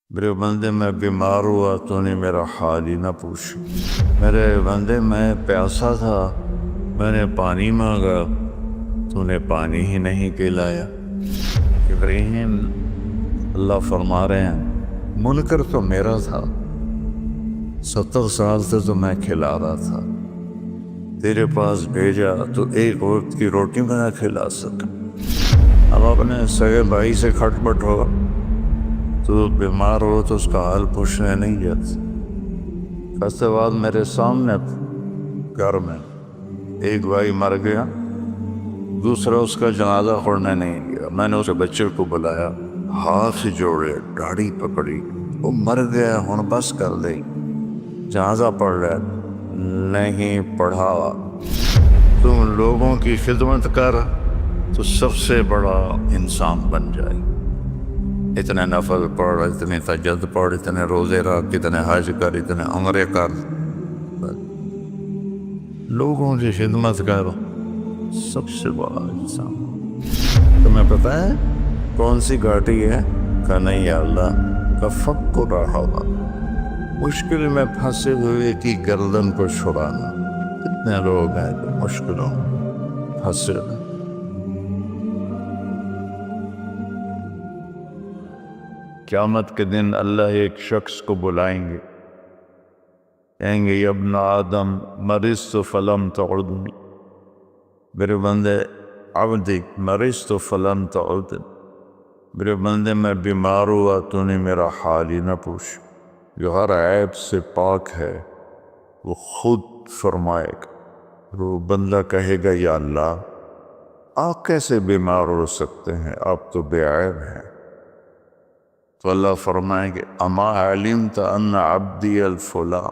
میرے بندے میں بیمار ہوا تو نے میرا حال ہی نہ پوچھ۔ میرے بندے میں پیاسا تھا، میں نے پانی مانگا تو نے پانی ہی نہیں پلایا۔ ابراہیم اللہ فرما رہے ہیں منکر تو میرا تھا، 70 سال سے تو میں کھلا رہا تھا، تیرے پاس بھیجا تو ایک وقت کی روٹی میں نہ کھلا سکا۔ اب اپنے سگے بھائی سے کھٹ پٹ ہو تو بیمار ہو تو اس کا حال پوچھنے نہیں جاتا۔ اس کے بعد میرے سامنے گھر میں ایک بھائی مر گیا، دوسرا اس کا جنازہ پڑھنے نہیں گیا۔ میں نے اس بچے کو بلایا، ہاتھ جوڑے، داڑھی پکڑی، وہ مر گیا، ہن بس کر دے، جنازہ پڑھ رہا نہیں پڑھا۔ تم لوگوں کی خدمت کر تو سب سے بڑا انسان بن جائے۔ اتنے نفل پڑھ، اتنے تہجد پڑھ، اتنے روزے رکھ، اتنے حج کر، اتنے عمرے کر، لوگوں کی خدمت کر، سب سے بڑا انسان۔ تمہیں پتہ ہے کون سی گھاٹی ہے؟ کہ نہیں یا اللہ کا فکر رہا، مشکل میں پھنسے ہوئے کی گردن کو چھڑانا۔ کتنے لوگ ہیں جو مشکلوں پھنسے ہوئے۔ قیامت کے دن اللہ ایک شخص کو بلائیں گے، کہیں گے یا ابن آدم مرضت فلم تعدنی، میرے بندے عبدی مرضت فلم تعدنی، میرے بندے میں بیمار ہوا تو نے میرا حال ہی نہ پوچھ۔ جو ہر عیب سے پاک ہے وہ خود فرمائے گا، وہ بندہ کہے گا یا اللہ آپ کیسے بیمار ہو سکتے ہیں، آپ تو بے عیب ہیں۔ تو اللہ فرمائیں گے اما علمت ان عبدی الفلاں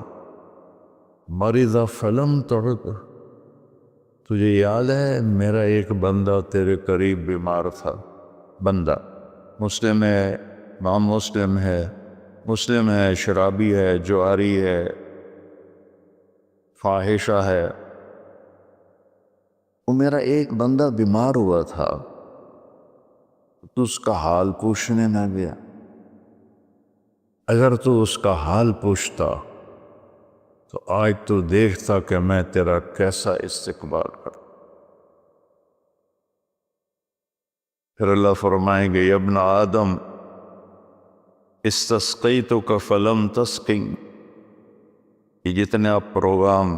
مرض فلم تعد، تجھے یاد ہے میرا ایک بندہ تیرے قریب بیمار تھا؟ بندہ مسلم ہے، امام مسلم ہے، شرابی ہے، جواری ہے، فاحشہ ہے، وہ میرا ایک بندہ بیمار ہوا تھا تو اس کا حال پوچھنے نہ گیا۔ اگر تو اس کا حال پوچھتا تو آج تو دیکھتا کہ میں تیرا کیسا استقبال کرتا۔ پھر اللہ فرمائیں گے یا ابن آدم استسقیتک فلم تسقنی، یہ جتنے آپ پروگرام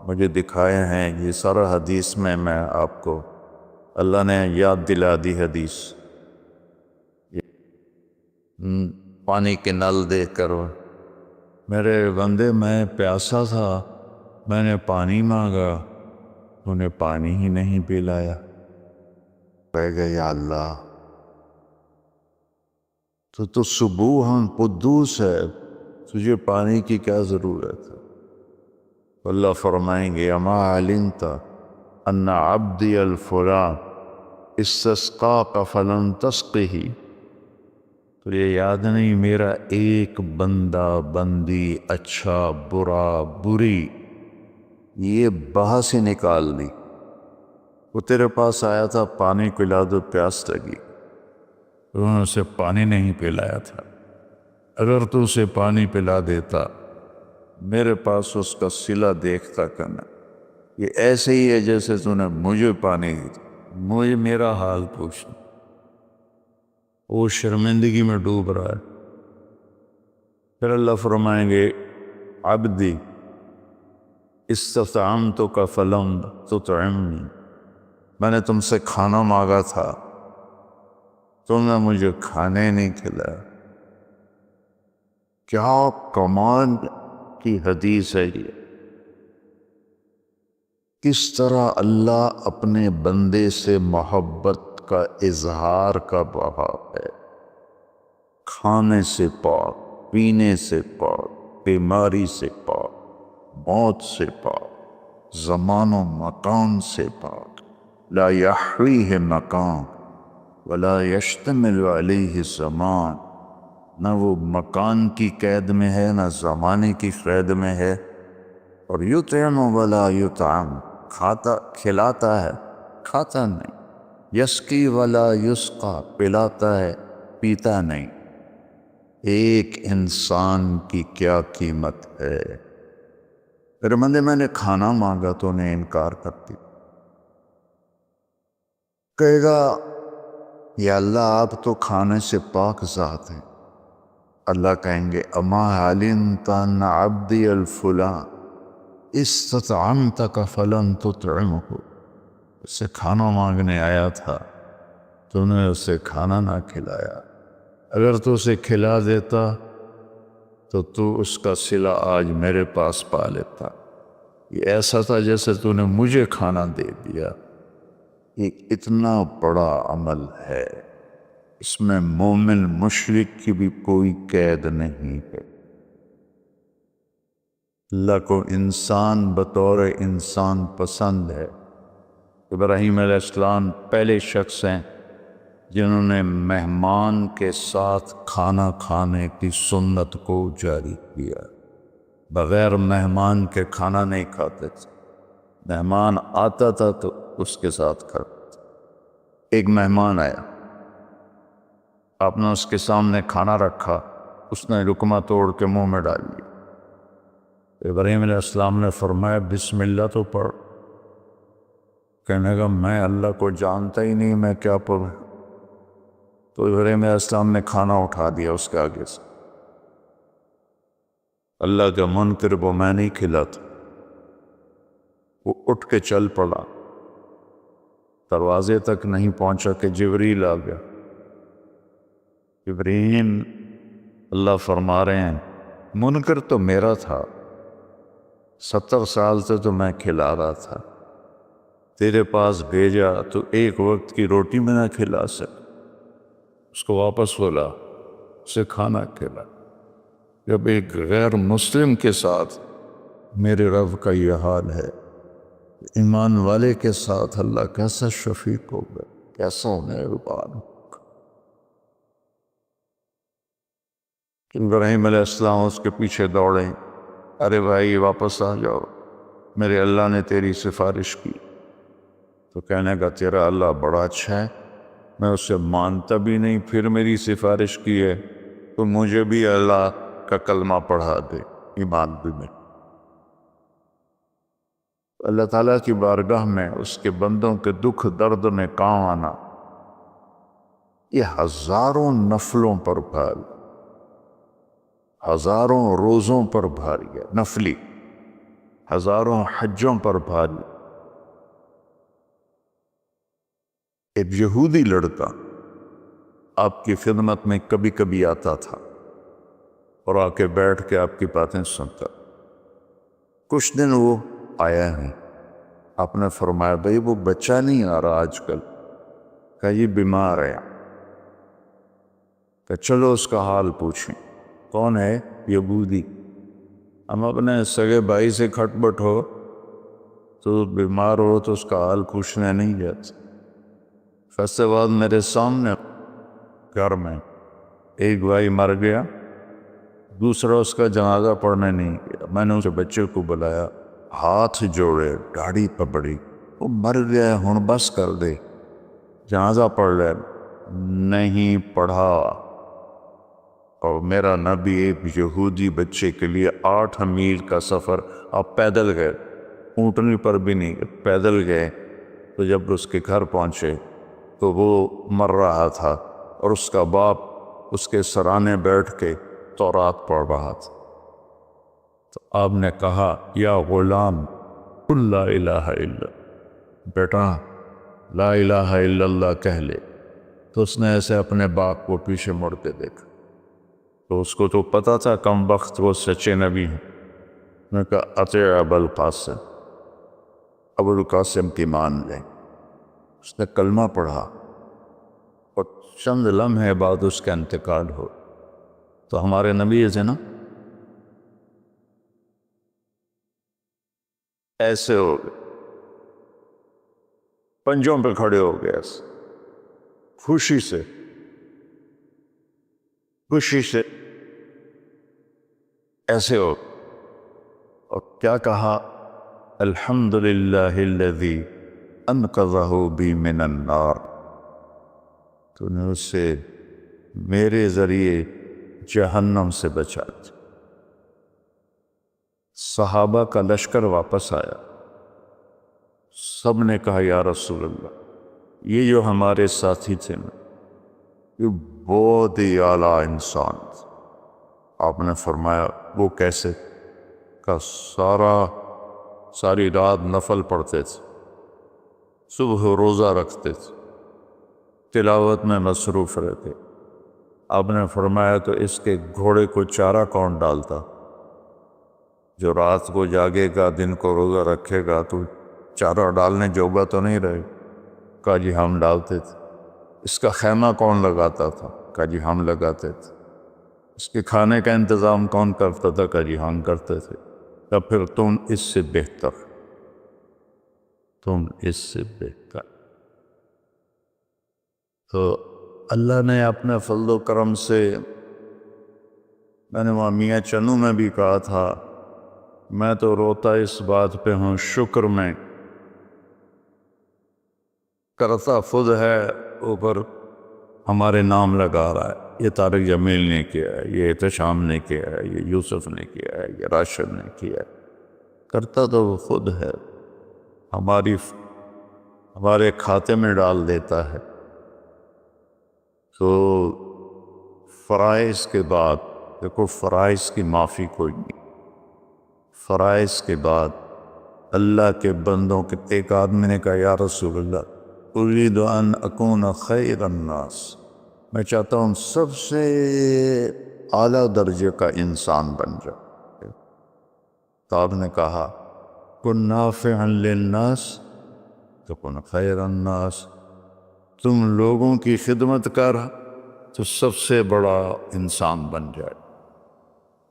مجھے دکھائے ہیں یہ سارا حدیث میں آپ کو اللہ نے یاد دلا دی حدیث۔ پانی کے نل دیکھ کر میرے بندے میں پیاسا تھا، میں نے پانی مانگا تو نے پانی ہی نہیں پلایا۔ کہے گا یا اللہ تو سبوحاً قدوس ہے، تجھے پانی کی کیا ضرورت ہے؟ اللہ فرمائیں گے اما علمت ان عبدی الفلاں استسقاک فلم تسقہ، تو یہ یاد نہیں میرا ایک بندہ بندی اچھا برا بری یہ بحث ہی نکال دی، وہ تیرے پاس آیا تھا پانی پلا دو، پیاس لگی، انہوں نے اسے پانی نہیں پلایا تھا۔ اگر تو اسے پانی پلا دیتا میرے پاس اس کا صلہ دیکھتا کرنا۔ یہ ایسے ہی ہے جیسے تو نے مجھے پانی دی، مجھے میرا حال پوچھنا۔ وہ شرمندگی میں ڈوب رہا ہے۔ پھر اللہ فرمائیں گے عبدی استطعمتک فلم تطعمنی، میں نے تم سے کھانا مانگا تھا تم نے مجھے کھانے نہیں کھلایا۔ کیا کمال کی حدیث ہے یہ! کس طرح اللہ اپنے بندے سے محبت کا اظہار کر رہا ہے۔ کھانے سے پاک، پینے سے پاک، بیماری سے پاک، موت سے پاک، زمان و مکان سے پاک، لا یحویہ مکان ولا یشتمل علیہ زمان، نہ وہ مکان کی قید میں ہے نہ زمانے کی قید میں ہے۔ اور یطعم ولا یطعم، کھلاتا ہے کھاتا نہیں، یسقی ولا یسقا، پلاتا ہے پیتا نہیں۔ ایک انسان کی کیا قیمت ہے۔ میرے بندے، میں نے کھانا مانگا تو نے انکار کر دی، کہے گا یا اللہ آپ تو کھانے سے پاک ذات ہیں۔ اللہ کہیں گے اما علمت ان عبدی الفلاں استطعمتک فلن تطعمہ، اس سے کھانا مانگنے آیا تھا، تو نے اسے کھانا نہ کھلایا، اگر تو اسے کھلا دیتا تو اس کا صلہ آج میرے پاس پا لیتا۔ یہ ایسا تھا جیسے تو نے مجھے کھانا دے دیا۔ یہ اتنا بڑا عمل ہے، اس میں مومن مشرک کی بھی کوئی قید نہیں ہے۔ اللہ کو انسان بطور انسان پسند ہے۔ ابراہیم علیہ السلام پہلے شخص ہیں جنہوں نے مہمان کے ساتھ کھانا کھانے کی سنت کو جاری کیا۔ بغیر مہمان کے کھانا نہیں کھاتے تھے، مہمان آتا تھا تو اس کے ساتھ کھاتے تھے۔ ایک مہمان آیا، آپ نے اس کے سامنے کھانا رکھا، اس نے لقمہ توڑ کے منہ میں ڈال لیا۔ ابراہیم علیہ السلام نے فرمایا بسم اللہ تو پڑھ۔ کہنے گا میں اللہ کو جانتا ہی نہیں، میں کیا پڑھوں؟ تو ابراہیم علیہ السلام نے کھانا اٹھا دیا اس کے آگے سے۔ اللہ کا منکر وہ میں نہیں کھلاتا۔ وہ اٹھ کے چل پڑا، دروازے تک نہیں پہنچا کہ جبریل آ گیا۔ ابراہیم، اللہ فرما رہے ہیں منکر تو میرا تھا، 70 سال سے تو میں کھلا رہا تھا، تیرے پاس بھیجا تو ایک وقت کی روٹی میں نہ کھلا سک، اس کو واپس بولا، اسے کھانا کھلا۔ جب ایک غیر مسلم کے ساتھ میرے رب کا یہ حال ہے، ایمان والے کے ساتھ اللہ کیسا شفیق ہوگا، کیسا مہربان ہوگا۔ ابراہیم علیہ السلام اس کے پیچھے دوڑے، ارے بھائی واپس آ جاؤ، میرے اللہ نے تیری سفارش کی۔ تو کہنے کا تیرا اللہ بڑا اچھا ہے، میں اسے مانتا بھی نہیں، پھر میری سفارش کی ہے، تو مجھے بھی اللہ کا کلمہ پڑھا دے، ایمان بھی میں۔ اللہ تعالیٰ کی بارگاہ میں اس کے بندوں کے دکھ درد میں کام آنا، یہ ہزاروں نفلوں پر بھاری، ہزاروں روزوں پر بھاری ہے، نفلی ہزاروں حجوں پر بھاری۔ ایک یہودی لڑکا آپ کی خدمت میں کبھی کبھی آتا تھا اور آ کے بیٹھ کے آپ کی باتیں سنتا۔ کچھ دن وہ آیا ہے، آپ نے فرمایا بھئی وہ بچہ نہیں آ رہا آج کل، کہ یہ بیمار ہے، کہ چلو اس کا حال پوچھیں۔ کون ہے؟ یہودی۔ ہم اپنے سگے بھائی سے کھٹ بٹ ہو تو بیمار ہو تو اس کا حال پوچھنے نہیں جاتے۔ فیصلے بعد میرے سامنے گھر میں ایک بھائی مر گیا، دوسرا اس کا جنازہ پڑھنے نہیں گیا۔ میں نے اسے بچے کو بلایا، ہاتھ جوڑے، داڑھی پکڑی، وہ مر گیا ہن بس کر دے، جنازہ پڑھ لے۔ نہیں پڑھا۔ اور میرا نبی ایک یہودی بچے کے لیے 8 میل کا سفر، آپ پیدل گئے، اونٹنی پر بھی نہیں، پیدل گئے۔ تو جب اس کے گھر پہنچے تو وہ مر رہا تھا اور اس کا باپ اس کے سرانے بیٹھ کے تورات پڑھ رہا تھا۔ تو آپ نے کہا یا غلام قل لا الہ الا، بیٹا لا الہ الا اللہ کہہ لے۔ تو اس نے ایسے اپنے باپ کو پیچھے مڑ کے دیکھا، تو اس کو تو پتا تھا کم وقت وہ سچے نبی ہیں۔ میں نے کہا اطیع ابا القاسم، ابو القاسم کی مان لیں۔ اس نے کلمہ پڑھا اور چند لمحے بعد اس کا انتقال ہو۔ تو ہمارے نبی تھے نا، ایسے ہو گئے، پنجوں پہ کھڑے ہو گئے، خوشی سے ایسے ہو، اور کیا کہا الحمدللہ الذی انقذہ بی من النار۔ تو نے اس سے میرے ذریعے جہنم سے بچا دے۔ صحابہ کا لشکر واپس آیا، سب نے کہا یا رسول اللہ، یہ جو ہمارے ساتھی تھے نا، یہ بہت ہی اعلیٰ انسان تھے۔ آپ نے فرمایا وہ کیسے؟ کہ ساری رات نفل پڑھتے تھے، صبح روزہ رکھتے تھے، تلاوت میں مصروف رہتے۔ آپ نے فرمایا تو اس کے گھوڑے کو چارہ کون ڈالتا؟ جو رات کو جاگے گا، دن کو روزہ رکھے گا، تو چارہ ڈالنے جوگا تو نہیں رہے؟ کہا جی ہم ڈالتے تھے۔ اس کا خیمہ کون لگاتا تھا؟ کہا جی ہم لگاتے تھے۔ اس کے کھانے کا انتظام کون کرتا تھا؟ کہا جی ہم کرتے تھے۔ تب پھر تم اس سے بہتر، تم اس سے بہتر۔ تو اللہ نے اپنے فضل و کرم سے، میں نے وہاں میاں چنو میں بھی کہا تھا، میں تو روتا اس بات پہ ہوں، شکر میں کرتا خود ہے، اوپر ہمارے نام لگا رہا ہے۔ یہ طارق جمیل نے کیا ہے، یہ احتشام نے کیا ہے، یہ یوسف نے کیا ہے، یہ راشد نے کیا ہے۔ کرتا تو وہ خود ہے، ہمارے کھاتے میں ڈال دیتا ہے۔ تو فرائض کے بعد دیکھو، فرائض کی معافی کوئی نہیں۔ فرائض کے بعد اللہ کے بندوں کے، ایک آدمی نے کہا یا رسول اللہ اريد ان اکون خیر الناس، میں چاہتا ہوں سب سے اعلیٰ درجے کا انسان بن جاؤ۔ تو آپ نے کہا کن نافعا للناس تکن خیر الناس، تم لوگوں کی خدمت کر تو سب سے بڑا انسان بن جائے۔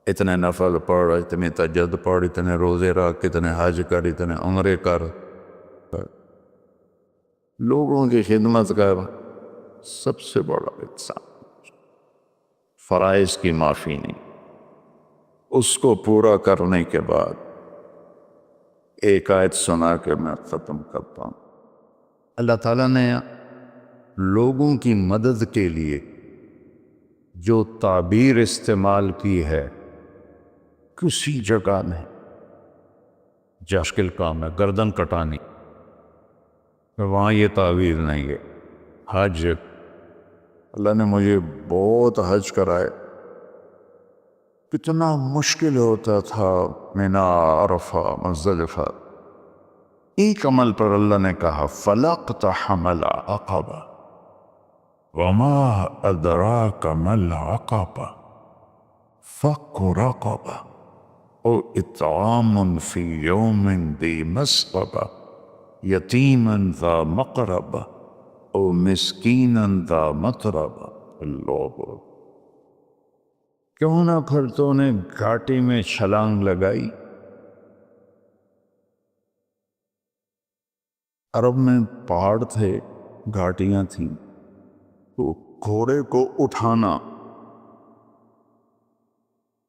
اتنے نفل پڑھ، اتنے تہجد پڑھ، اتنے روزے رکھ، اتنے حج کر، اتنے عمرے کر، لوگوں کی خدمت کر، سب سے بڑا انسان۔ فرائض کی معافی نہیں، اس کو پورا کرنے کے بعد ایک آیت سنا کے میں ختم کرتا ہوں۔ اللہ تعالیٰ نے لوگوں کی مدد کے لیے جو تعبیر استعمال کی ہے، کسی جگہ نہیں مشکل کام ہے گردن کٹانی، وہاں یہ تعبیر نہیں ہے۔ حج، اللہ نے مجھے بہت حج کرائے، کتنا مشکل ہوتا تھا، مینا، عرفہ، مزدلفہ۔ ایک عمل پر اللہ نے کہا فَلَاقْتَحَمَ الْعَقَبَةَ وَمَا أَدْرَاكَ مَا الْعَقَبَةُ فَكُّ رَقَبَةٍ أَوْ إِطْعَامٌ فِي يَوْمٍ ذِي مَسْغَبَةٍ يَتِيمًا ذَا مَقْرَبَةٍ أَوْ مِسْكِينًا ذَا مَتْرَبَةٍ۔ اللہ، کیوں نہ پھر تو نے گھاٹی میں چھلانگ لگائی؟ عرب میں پہاڑ تھے، گھاٹیاں تھیں، تو گھوڑے کو اٹھانا،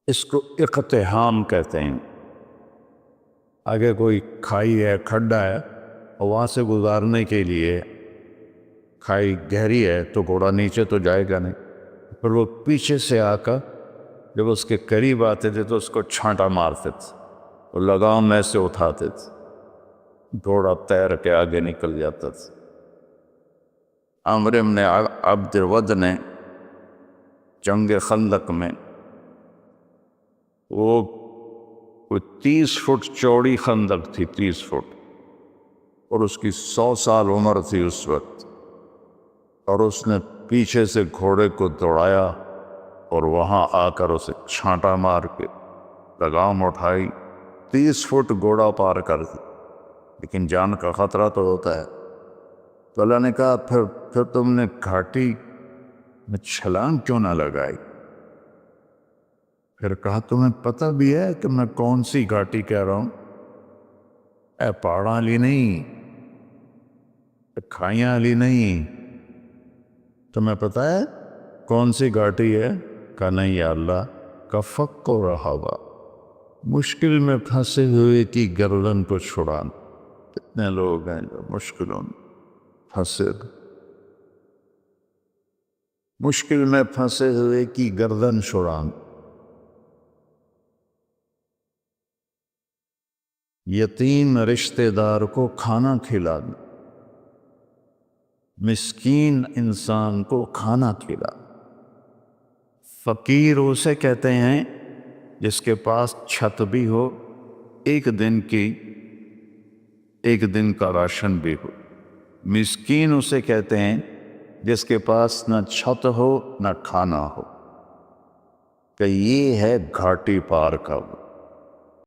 اس کو اقتحام کہتے ہیں۔ آگے کوئی کھائی ہے، کھڈا ہے، اور وہاں سے گزارنے کے لیے، کھائی گہری ہے تو گھوڑا نیچے تو جائے گا نہیں، پھر وہ پیچھے سے آ کر جب اس کے قریب آتے تھے تو اس کو چھانٹا مارتے تھے، اور لگام میں سے اٹھاتے تھے، گھوڑا تیر کے آگے نکل جاتا تھا۔ عمرو بن عبد الود نے جنگ خندق میں، وہ کوئی 30 فٹ چوڑی خندق تھی، 30 فٹ، اور اس کی 100 سال عمر تھی اس وقت، اور اس نے پیچھے سے گھوڑے کو دوڑایا اور وہاں آ کر اسے چھانٹا مار کے لگام اٹھائی، 30 فٹ گھوڑا پار کر دی، لیکن جان کا خطرہ تو ہوتا ہے۔ تو اللہ نے کہا پھر تم نے گھاٹی میں چھلانگ کیوں نہ لگائی؟ پھر کہا تمہیں پتہ بھی ہے کہ میں کون سی گھاٹی کہہ رہا ہوں؟ اے پہاڑاں والی نہیں، کھائیاں والی نہیں، تمہیں پتہ ہے کون سی گھاٹی ہے؟ کہا نہیں یا اللہ، کا فک و رہابہ، مشکل میں پھنسے ہوئے کی گردن کو چھڑانا۔ کتنے لوگ ہیں جو مشکلوں میں پھنسے، مشکل میں پھنسے ہوئے کی گردن چھڑانا، یتیم رشتہ دار کو کھانا کھلانا، مسکین انسان کو کھانا کھلانا۔ فقیر اسے کہتے ہیں جس کے پاس چھت بھی ہو، ایک دن کا راشن بھی ہو۔ مسکین اسے کہتے ہیں جس کے پاس نہ چھت ہو نہ کھانا ہو، کہ یہ ہے گھاٹی پار کا